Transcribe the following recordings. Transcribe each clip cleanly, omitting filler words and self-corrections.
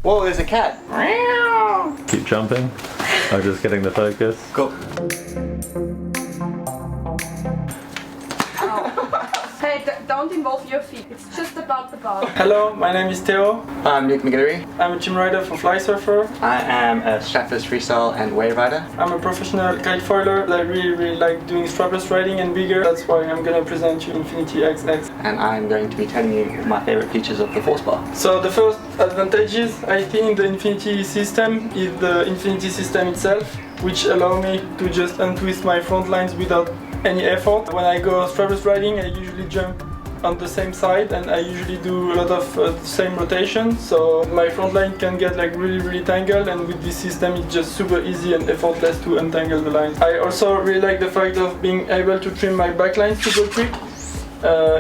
Whoa, there's a cat. Keep jumping. I'm just getting the focus. Cool. Hey, don't involve your feet. It's just about the ball. Hello, my name is Théo. I'm Luke McGillewie. I'm a team rider for FLYSURFER. I am a strapless freestyle and wave rider. I'm a professional kite foiler. I really like doing strapless riding and bigger. That's why I'm gonna present you Infinity XX. And I'm going to be telling you my favorite features of the force bar. So the first advantages, I think, the Infinity system is the Infinity system itself, which allow me to just untwist my front lines without any effort. When I go strapless riding, I usually jump on the same side and I usually do a lot of same rotation, so my front line can get like really tangled, and with this system it's just super easy and effortless to untangle the line. I also really like the fact of being able to trim my backline super quick.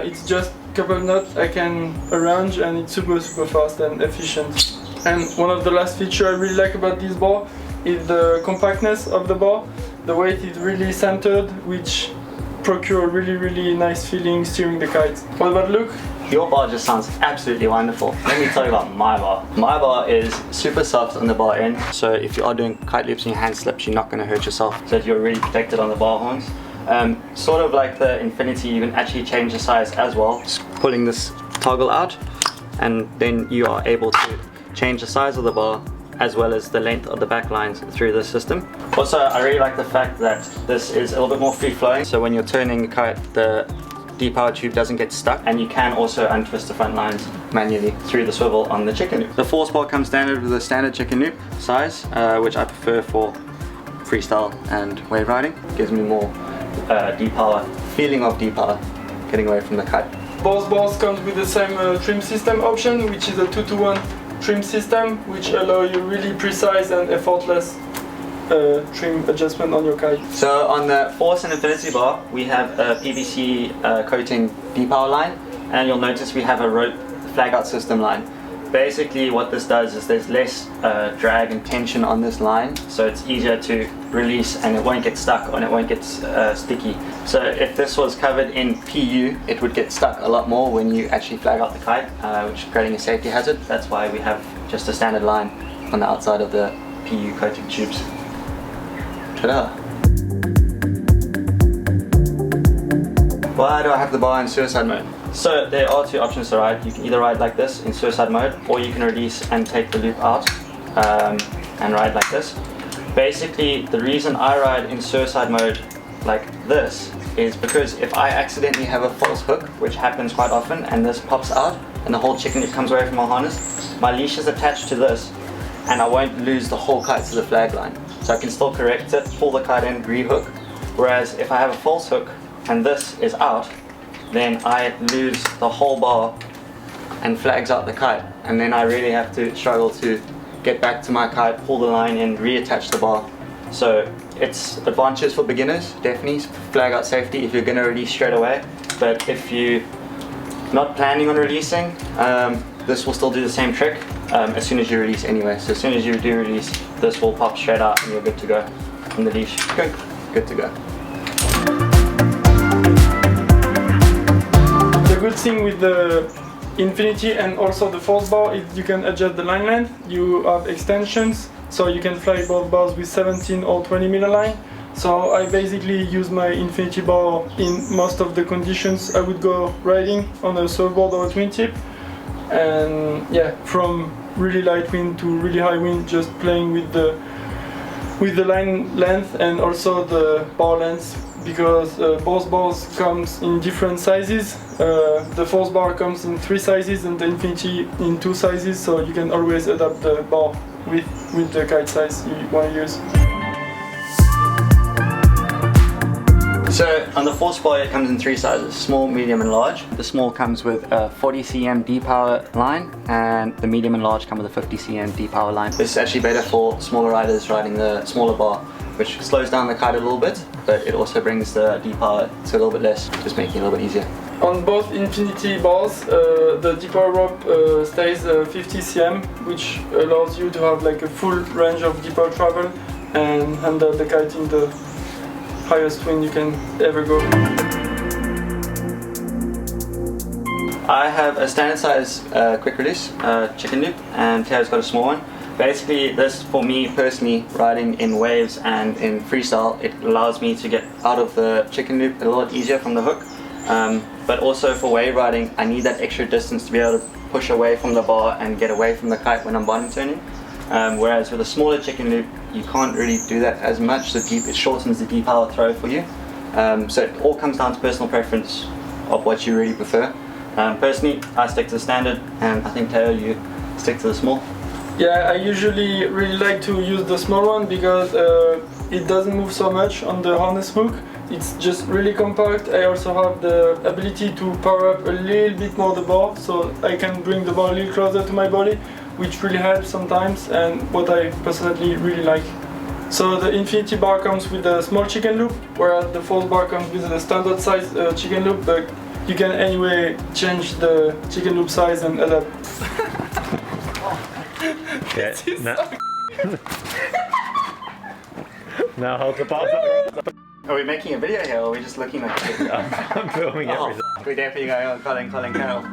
It's just a couple knots I can arrange and it's super fast and efficient. And one of the last features I really like about this bar is the compactness of the bar. The weight is really centered, which procure really nice feeling steering the kite. What about Luke? Your bar just sounds absolutely wonderful. Let me tell you about my bar. My bar is super soft on the bar end, so if you are doing kite loops and your hand slips, you're not going to hurt yourself, so that you're really protected on the bar horns. Sort of like the Infinity, you can actually change the size as well. Just pulling this toggle out, and then you are able to change the size of the bar as well as the length of the back lines through the system. Also, I really like the fact that this is a little bit more free-flowing, so when you're turning the kite, the depower tube doesn't get stuck, and you can also untwist the front lines manually through the swivel on the chicken loop. The force bar comes standard with a standard chicken loop size, which I prefer for freestyle and wave riding. Gives me more depower, feeling of depower, getting away from the kite. Both bars comes with the same trim system option, which is a 2-to-1 trim system, which allow you really precise and effortless trim adjustment on your kite. So on the Force and Infinity bar, we have a PVC coating depower line, and you'll notice we have a rope flag out system line. Basically what this does is there's less drag and tension on this line, so it's easier to release and it won't get stuck and it won't get sticky. So if this was covered in PU, it would get stuck a lot more when you actually flag out the kite, which is creating a safety hazard. That's why we have just a standard line on the outside of the PU coating tubes. Ta-da! Why do I have the bar in suicide mode? So there are two options to ride. You can either ride like this in suicide mode, or you can release and take the loop out and ride like this. Basically, the reason I ride in suicide mode like this is because if I accidentally have a false hook, which happens quite often, and this pops out and the whole chicken loop comes away from my harness, my leash is attached to this and I won't lose the whole kite to the flag line. So I can still correct it, pull the kite in, re-hook. Whereas if I have a false hook and this is out, then I lose the whole bar and flags out the kite, and then I really have to struggle to get back to my kite, pull the line in, reattach the bar. So it's advantages for beginners, definitely flag out safety if you're going to release straight away, but if you're not planning on releasing, this will still do the same trick as soon as you release anyway. So as soon as you do release, this will pop straight out and you're good to go on the leash. Good to go. The good thing with the Infinity and also the force bar is you can adjust the line length. You have extensions, so you can fly both bars with 17 or 20 mm line. So I basically use my Infinity bar in most of the conditions I would go riding on a surfboard or a twin tip. And yeah, from really light wind to really high wind, just playing with the line length and also the bar length, because both bars comes in different sizes. The force bar comes in 3 sizes and the Infinity in 2 sizes, so you can always adapt the bar with the kite size you want to use. So on the force bar, it comes in 3 sizes, small, medium and large. The small comes with a 40 cm D-power line, and the medium and large come with a 50 cm D-power line. This is actually better for smaller riders riding the smaller bar, which slows down the kite a little bit, but it also brings the D-power to a little bit less, just making it a little bit easier. On both Infinity bars, the D-power rope stays 50 cm, which allows you to have like a full range of D-power travel and handle the kite in the highest wind you can ever go. I have a standard size quick release chicken loop, and Théo's got a small one. Basically, this for me personally, riding in waves and in freestyle, it allows me to get out of the chicken loop a lot easier from the hook. But also for wave riding, I need that extra distance to be able to push away from the bar and get away from the kite when I'm bottom turning. Whereas with a smaller chicken loop, you can't really do that as much. It shortens the deep power throw for you. So it all comes down to personal preference of what you really prefer. Personally, I stick to the standard, and I think Théo, you stick to the small. Yeah, I usually really like to use the small one because it doesn't move so much on the harness hook. It's just really compact. I also have the ability to power up a little bit more the bar, so I can bring the bar a little closer to my body, which really helps sometimes, and what I personally really like. So the infinity bar comes with a small chicken loop, whereas the force bar comes with a standard size chicken loop, but you can anyway change the chicken loop size and adapt. Yeah, now hold the bar. Are we making a video here, or are we just looking like it? I'm filming everything. We're definitely going on Colin Carroll.